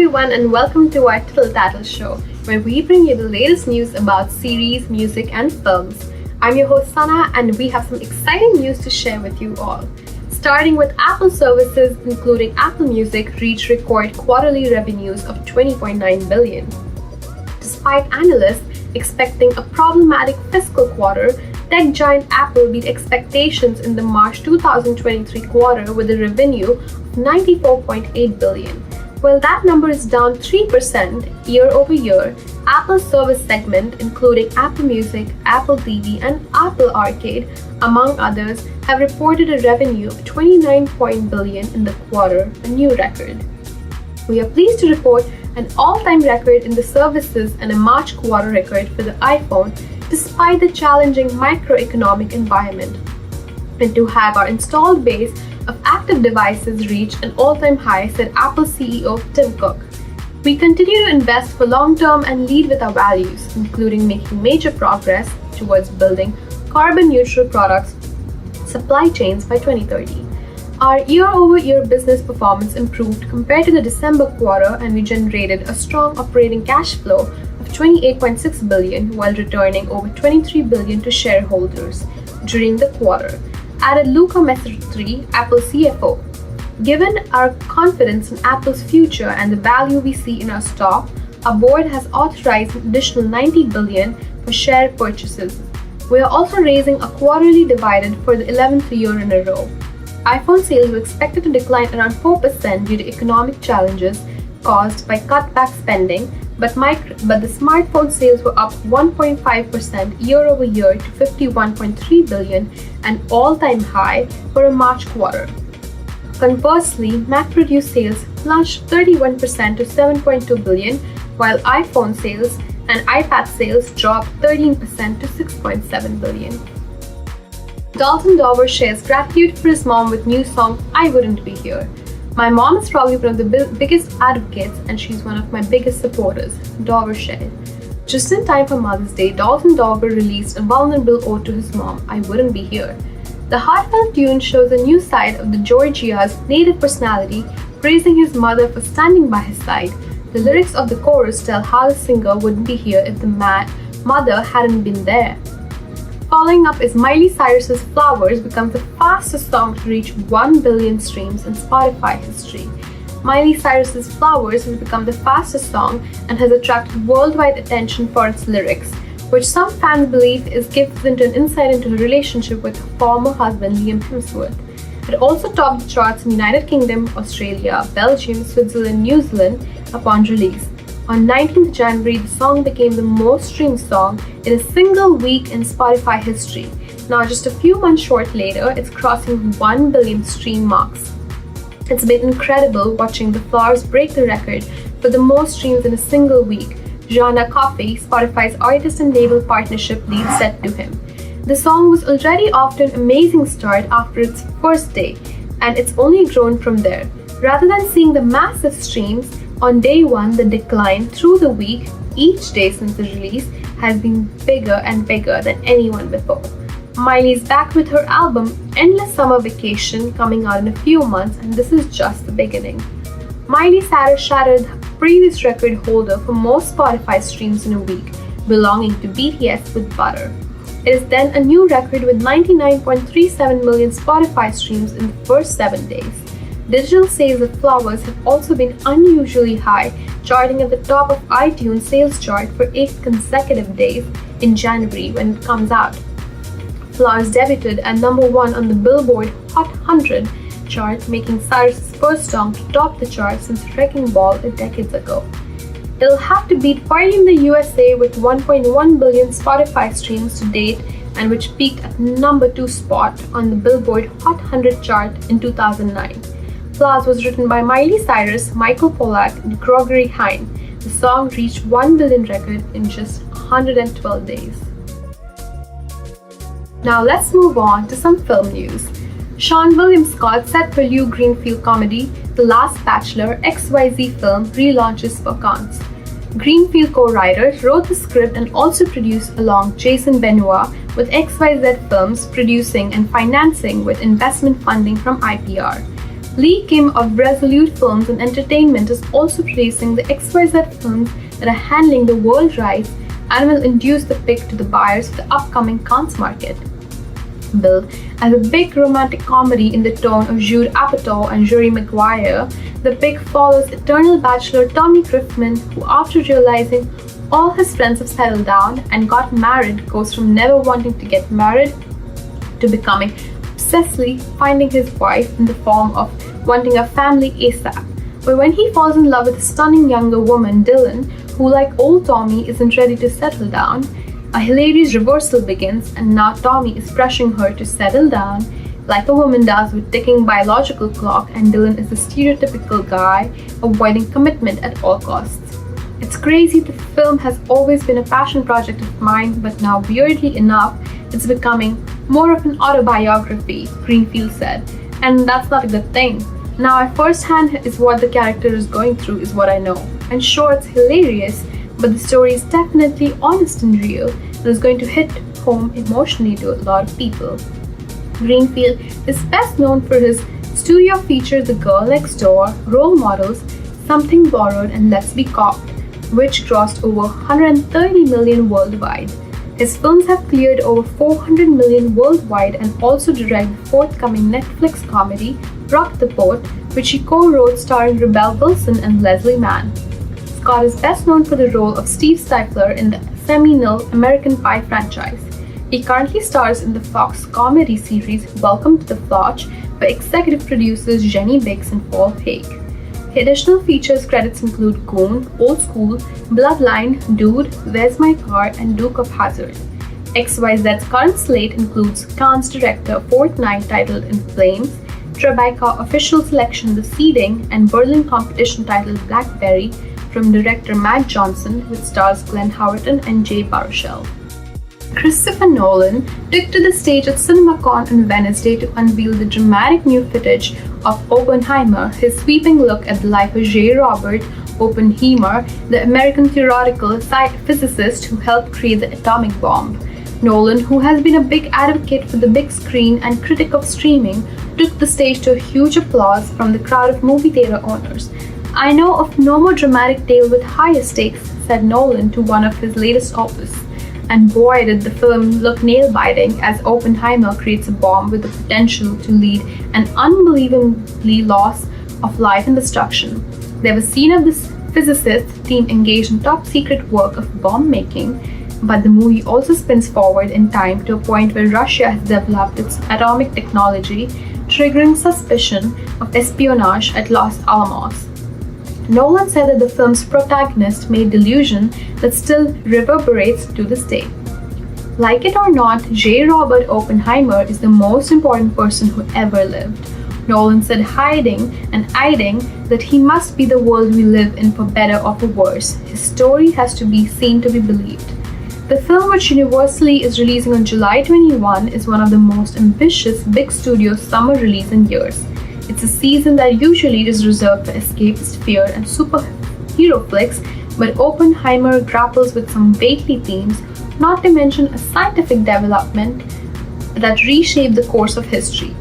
everyone, and welcome to our Tittle-Tattle Show, where we bring you the latest news about series, music, and films. I'm your host Sana, and we have some exciting news to share with you all. Starting with Apple services, including Apple Music, reached record quarterly revenues of $20.9 billion. Despite analysts expecting a problematic fiscal quarter, tech giant Apple beat expectations in the March 2023 quarter with a revenue of $94.8 billion. While that number is down 3% year over year, Apple's service segment, including Apple Music, Apple TV, and Apple Arcade, among others, have reported a revenue of $29 billion in the quarter, a new record. We are pleased to report an all-time record in the services and a March quarter record for the iPhone, despite the challenging macroeconomic environment, and to have our installed base of active devices reach an all-time high, said Apple CEO Tim Cook. We continue to invest for long-term and lead with our values, including making major progress towards building carbon-neutral products supply chains by 2030. Our year-over-year business performance improved compared to the December quarter, and we generated a strong operating cash flow of $28.6 billion while returning over $23 billion to shareholders during the quarter, added Luca Maestri, Apple CFO. Given our confidence in Apple's future and the value we see in our stock, our board has authorized an additional $90 billion for share purchases. We are also raising a quarterly dividend for the 11th year in a row. iPhone sales were expected to decline around 4% due to economic challenges caused by cutback spending, but the smartphone sales were up 1.5% year over year to $51.3 billion, an all-time high for a March quarter. Conversely, Mac-produced sales plunged 31% to $7.2 billion, while iPhone sales and iPad sales dropped 13% to $6.7 billion. Dalton Boyd shares gratitude for his mom with new song I Wouldn't Be Here. My mom is probably one of the biggest advocates, and she's one of my biggest supporters, Boyd shared. Just in time for Mother's Day, Dalton Boyd released a vulnerable ode to his mom, I Wouldn't Be Here. The heartfelt tune shows a new side of the Georgia's native personality, praising his mother for standing by his side. The lyrics of the chorus tell how the singer wouldn't be here if the mother hadn't been there. Following up is Miley Cyrus's Flowers becomes the fastest song to reach 1 billion streams in Spotify history. Miley Cyrus's Flowers has become the fastest song and has attracted worldwide attention for its lyrics, which some fans believe gives into an insight into her relationship with her former husband Liam Hemsworth. It also topped the charts in United Kingdom, Australia, Belgium, Switzerland, New Zealand upon release. On 19th January, the song became the most streamed song in a single week in Spotify history. Now, just a few months short later, it's crossing 1 billion stream marks. It's been incredible watching the Flowers break the record for the most streams in a single week. Joanna Coffey, Spotify's artist and label partnership lead, said to him, "The song was already off to an amazing start after its first day, and it's only grown from there. Rather than seeing the massive streams on day one, the decline through the week, each day since the release, has been bigger and bigger than anyone before." Miley's back with her album Endless Summer Vacation coming out in a few months, and this is just the beginning. Miley Cyrus shattered the previous record holder for most Spotify streams in a week, belonging to BTS with Butter. It is then a new record with 99.37 million Spotify streams in the first 7 days. Digital sales of Flowers have also been unusually high, charting at the top of iTunes sales chart for 8 consecutive days in January when it comes out. Flowers debuted at number 1 on the Billboard Hot 100 chart, making Cyrus's first song to top the chart since Wrecking Ball a decade ago. It'll have to beat Party in the USA with 1.1 billion Spotify streams to date, and which peaked at number 2 spot on the Billboard Hot 100 chart in 2009. Flowers was written by Miley Cyrus, Michael Pollack, and Gregory Hine. The song reached 1 billion record in just 112 days. Now let's move on to some film news. Sean William Scott set for Lou Greenfield comedy The Last Bachelor XYZ film relaunches for Cannes. Greenfield co-writers wrote the script and also produced along Jason Benoit, with XYZ Films producing and financing with investment funding from IPR. Lee Kim of Resolute Films and Entertainment is also producing the XYZ films that are handling the world rights and will introduce the pick to the buyers for the upcoming Cannes market. Billed as a big romantic comedy in the tone of Judd Apatow and Jerry Maguire, the pick follows eternal bachelor Tommy Griffin, who after realizing all his friends have settled down and got married, goes from never wanting to get married to becoming obsessively finding his wife in the form of wanting a family ASAP. But when he falls in love with a stunning younger woman, Dylan, who like old Tommy isn't ready to settle down, a hilarious reversal begins, and now Tommy is pressuring her to settle down like a woman does with ticking biological clock, and Dylan is the stereotypical guy avoiding commitment at all costs. It's crazy, the film has always been a passion project of mine, but now weirdly enough, it's becoming more of an autobiography, Greenfield said. And that's not a good thing. Now, firsthand is what the character is going through is what I know. And sure, it's hilarious, but the story is definitely honest and real, and is going to hit home emotionally to a lot of people. Greenfield is best known for his studio features The Girl Next Door, Role Models, Something Borrowed, and Let's Be Copped, which grossed over 130 million worldwide. His films have cleared over 400 million worldwide and also directed the forthcoming Netflix comedy Rock the Boat, which he co-wrote starring Rebel Wilson and Leslie Mann. Scott is best known for the role of Steve Stifler in the seminal American Pie franchise. He currently stars in the Fox comedy series Welcome to the Floch by executive producers Jenny Biggs and Paul Feig. Additional features credits include Goon, Old School, Bloodline, Dude, Where's My Car, and Duke of Hazzard. XYZ's current slate includes Cannes director Fortnight titled In Flames, Tribeca official selection The Seeding, and Berlin competition titled Blackberry from director Matt Johnson, which stars Glenn Howerton and Jay Baruchel. Christopher Nolan took to the stage at CinemaCon on Wednesday to unveil the dramatic new footage of Oppenheimer, his sweeping look at the life of J. Robert Oppenheimer, the American theoretical physicist who helped create the atomic bomb. Nolan, who has been a big advocate for the big screen and critic of streaming, took the stage to a huge applause from the crowd of movie theater owners. "I know of no more dramatic tale with higher stakes," said Nolan to one of his latest opus. And boy, did the film look nail-biting as Oppenheimer creates a bomb with the potential to lead an unbelievably loss of life and destruction. There was a scene of this physicist team engaged in top-secret work of bomb making, but the movie also spins forward in time to a point where Russia has developed its atomic technology, triggering suspicion of espionage at Los Alamos. Nolan said that the film's protagonist made delusion that still reverberates to this day. Like it or not, J. Robert Oppenheimer is the most important person who ever lived. Nolan said hiding that he must be the world we live in for better or for worse. His story has to be seen to be believed. The film, which universally is releasing on July 21, is one of the most ambitious big studio summer release in years. It's a season that usually is reserved for escapist fear and superhero flicks, but Oppenheimer grapples with some weighty themes, not to mention a scientific development that reshaped the course of history.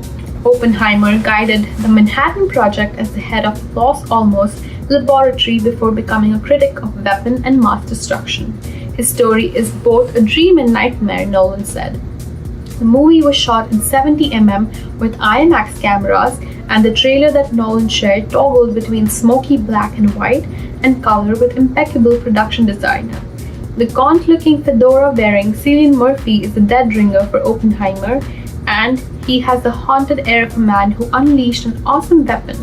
Oppenheimer guided the Manhattan Project as the head of Los Alamos Laboratory before becoming a critic of weapon and mass destruction. His story is both a dream and nightmare, Nolan said. The movie was shot in 70mm with IMAX cameras, and the trailer that Nolan shared toggled between smoky black and white and color with impeccable production design. The gaunt-looking fedora-wearing Cillian Murphy is the dead ringer for Oppenheimer, and he has the haunted air of a man who unleashed an awesome weapon,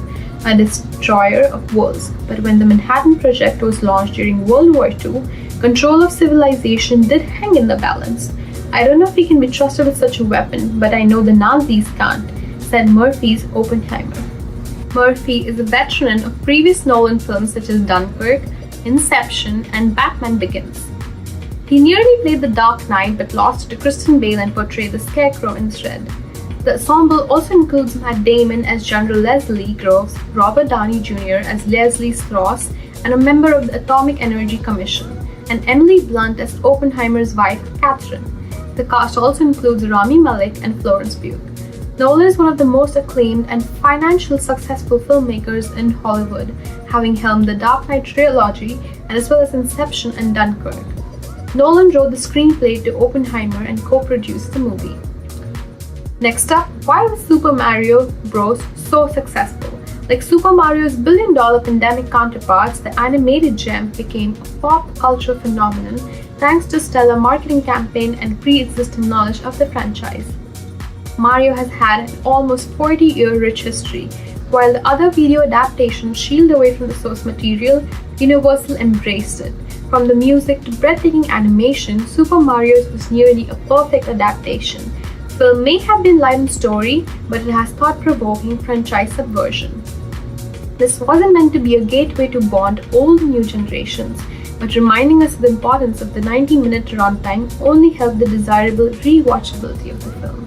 a destroyer of worlds. But when the Manhattan Project was launched during World War II, control of civilization did hang in the balance. "I don't know if we can be trusted with such a weapon, but I know the Nazis can't," said Murphy's Oppenheimer. Murphy is a veteran of previous Nolan films such as Dunkirk, Inception, and Batman Begins. He nearly played the Dark Knight but lost to Christian Bale and portrayed the Scarecrow instead. The ensemble also includes Matt Damon as General Leslie Groves, Robert Downey Jr. as Leslie Strauss, and a member of the Atomic Energy Commission, and Emily Blunt as Oppenheimer's wife, Catherine. The cast also includes Rami Malek and Florence Pugh. Nolan is one of the most acclaimed and financially successful filmmakers in Hollywood, having helmed the Dark Knight trilogy and as well as Inception and Dunkirk. Nolan wrote the screenplay to Oppenheimer and co-produced the movie. Next up, why was Super Mario Bros. So successful? Like Super Mario's billion-dollar pandemic counterparts, the animated gem became a pop culture phenomenon thanks to stellar marketing campaign and pre-existing knowledge of the franchise. Mario has had an almost 40-year rich history. While the other video adaptations shield away from the source material, Universal embraced it. From the music to breathtaking animation, Super Mario's was nearly a perfect adaptation. The film may have been light in story, but it has thought-provoking franchise subversion. This wasn't meant to be a gateway to bond old and new generations, but reminding us of the importance of the 90-minute runtime only helped the desirable rewatchability of the film.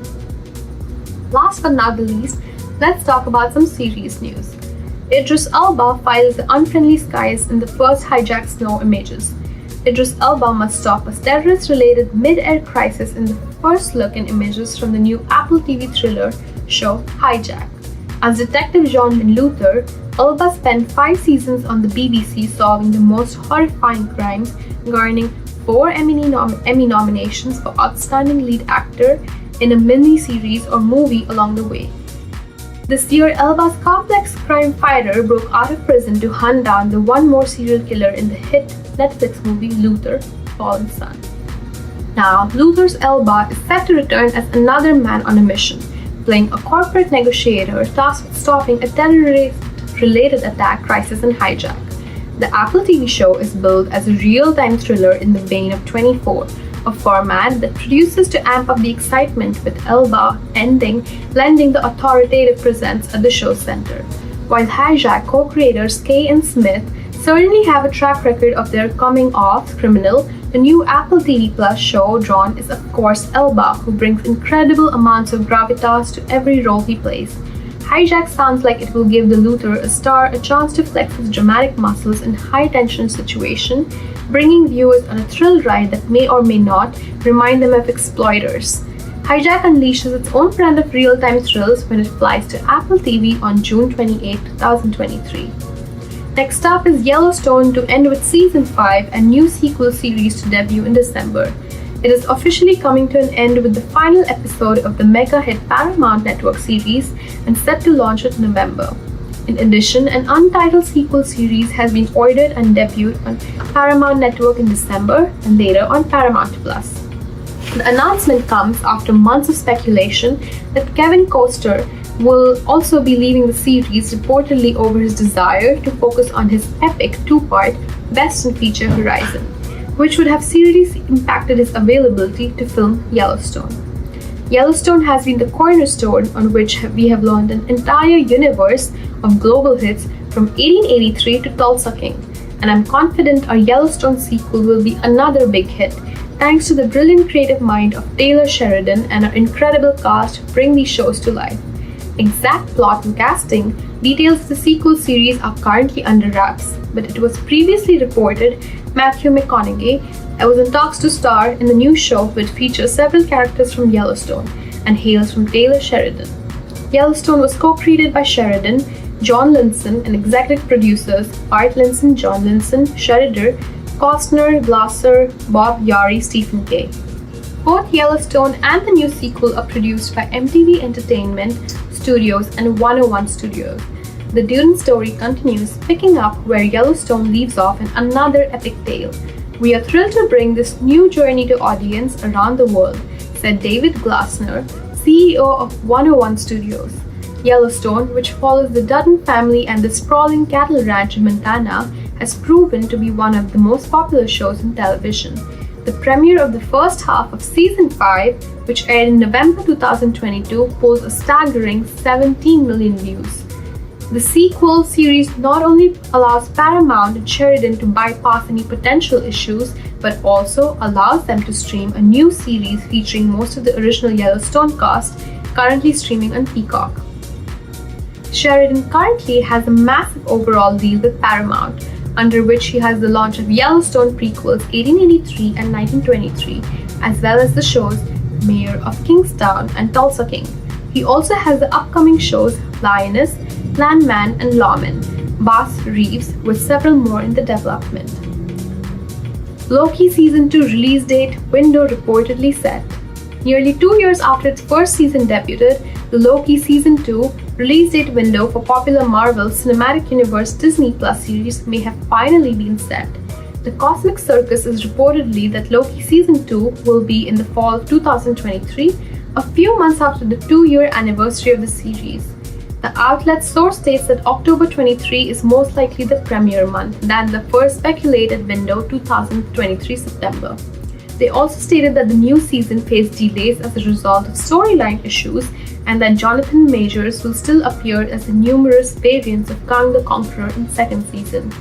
Last but not the least, let's talk about some series news. Idris Elba files the unfriendly skies in the first Hijack snow images. Idris Elba must stop a terrorist-related mid-air crisis in the first look in images from the new Apple TV thriller show Hijack. As Detective John Luther, Elba spent 5 seasons on the BBC solving the most horrifying crimes, garnering 4 Emmy nominations for Outstanding Lead Actor in a mini-series or movie along the way. This year, Elba's complex crime fighter broke out of prison to hunt down the one more serial killer in the hit Netflix movie Luther, Fallen Son. Now, Luther's Elba is set to return as another man on a mission, playing a corporate negotiator tasked with stopping a terrorist-related attack crisis in Hijack. The Apple TV show is billed as a real-time thriller in the vein of 24, a format that produces to amp up the excitement with Elba lending the authoritative presence at the show's center. While Hijack co-creators Kay and Smith certainly have a track record of their coming-off criminal, the new Apple TV Plus show drawn is of course Elba, who brings incredible amounts of gravitas to every role he plays. Hijack sounds like it will give the Luther a star a chance to flex his dramatic muscles in high-tension situation, bringing viewers on a thrill ride that may or may not remind them of exploiters. Hijack unleashes its own brand of real-time thrills when it flies to Apple TV on June 28, 2023. Next up is Yellowstone to end with Season 5 and new sequel series to debut in December. It is officially coming to an end with the final episode of the mega-hit Paramount Network series and set to launch in November. In addition, an untitled sequel series has been ordered and debuted on Paramount Network in December and later on Paramount Plus. The announcement comes after months of speculation that Kevin Costner will also be leaving the series, reportedly over his desire to focus on his epic 2-part Western feature Horizon, which would have seriously impacted his availability to film Yellowstone. Yellowstone has been the cornerstone on which we have launched an entire universe of global hits from 1883 to Tulsa King, and I'm confident our Yellowstone sequel will be another big hit, thanks to the brilliant creative mind of Taylor Sheridan and our incredible cast who bring these shows to life. Exact plot and casting details of the sequel series are currently under wraps, but it was previously reported Matthew McConaughey was in talks to star in the new show, which features several characters from Yellowstone and hails from Taylor Sheridan. Yellowstone was co-created by Sheridan, John Linson, and executive producers Art Linson, John Linson, Sheridan, Costner, Glasser, Bob Yari, Stephen Kay. Both Yellowstone and the new sequel are produced by MTV Entertainment Studios and 101 Studios. The Dune story continues, picking up where Yellowstone leaves off in another epic tale. We are thrilled to bring this new journey to audience around the world, said David Glasner, CEO of 101 Studios. Yellowstone, which follows the Dutton family and the sprawling cattle ranch in Montana, has proven to be one of the most popular shows in television. The premiere of the first half of Season 5, which aired in November 2022, pulled a staggering 17 million views. The sequel series not only allows Paramount and Sheridan to bypass any potential issues, but also allows them to stream a new series featuring most of the original Yellowstone cast, currently streaming on Peacock. Sheridan currently has a massive overall deal with Paramount, under which he has the launch of Yellowstone prequels 1883 and 1923, as well as the shows Mayor of Kingstown and Tulsa King. He also has the upcoming shows Lioness, Landman, and Lawman, Bass Reeves, with several more in the development. Loki Season 2 release date window reportedly set. Nearly 2 years after its first season debuted, the Loki Season 2 release date window for popular Marvel Cinematic Universe Disney Plus series may have finally been set. The Cosmic Circus is reportedly that Loki Season 2 will be in the fall of 2023, a few months after the 2-year anniversary of the series. The outlet's source states that October 23 is most likely the premiere month than the first speculated window 2023 September. They also stated that the new season faced delays as a result of storyline issues and that Jonathan Majors will still appear as the numerous variants of Kang the Conqueror in second season.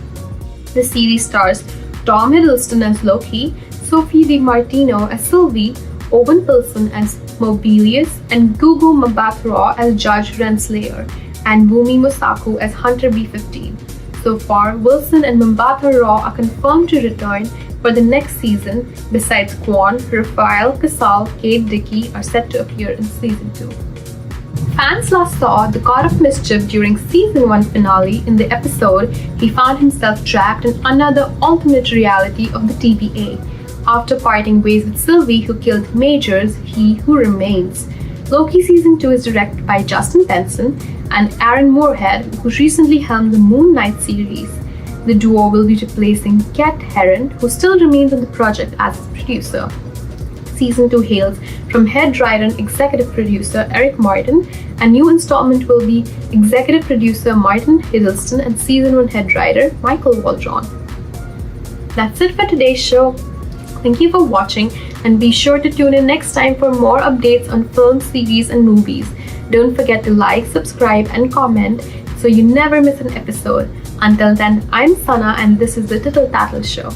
The series stars Tom Hiddleston as Loki, Sophie DiMartino as Sylvie, Owen Wilson as Mobius, and Gugu Mbatha-Raw as Judge Renslayer, and Bhumi Musaku as Hunter B-15. So far, Wilson and Mbatha-Raw are confirmed to return for the next season. Besides Kwon, Rafael Casal, Kate Dickie are set to appear in Season 2. Fans last saw the God of Mischief during Season 1 finale. In the episode, he found himself trapped in another alternate reality of the TVA. After parting ways with Sylvie, who killed Majors, he who remains. Loki Season 2 is directed by Justin Benson and Aaron Moorhead, who recently helmed the Moon Knight series. The duo will be replacing Kat Herron, who still remains on the project as its producer. Season 2 hails from head writer and executive producer Eric Martin. A new installment will be executive producer Martin Hiddleston and Season 1 head writer Michael Waldron. That's it for today's show. Thank you for watching, and be sure to tune in next time for more updates on films, series, and movies. Don't forget to like, subscribe, and comment so you never miss an episode. Until then, I'm Sana, and this is the Tittle-Tattle Show.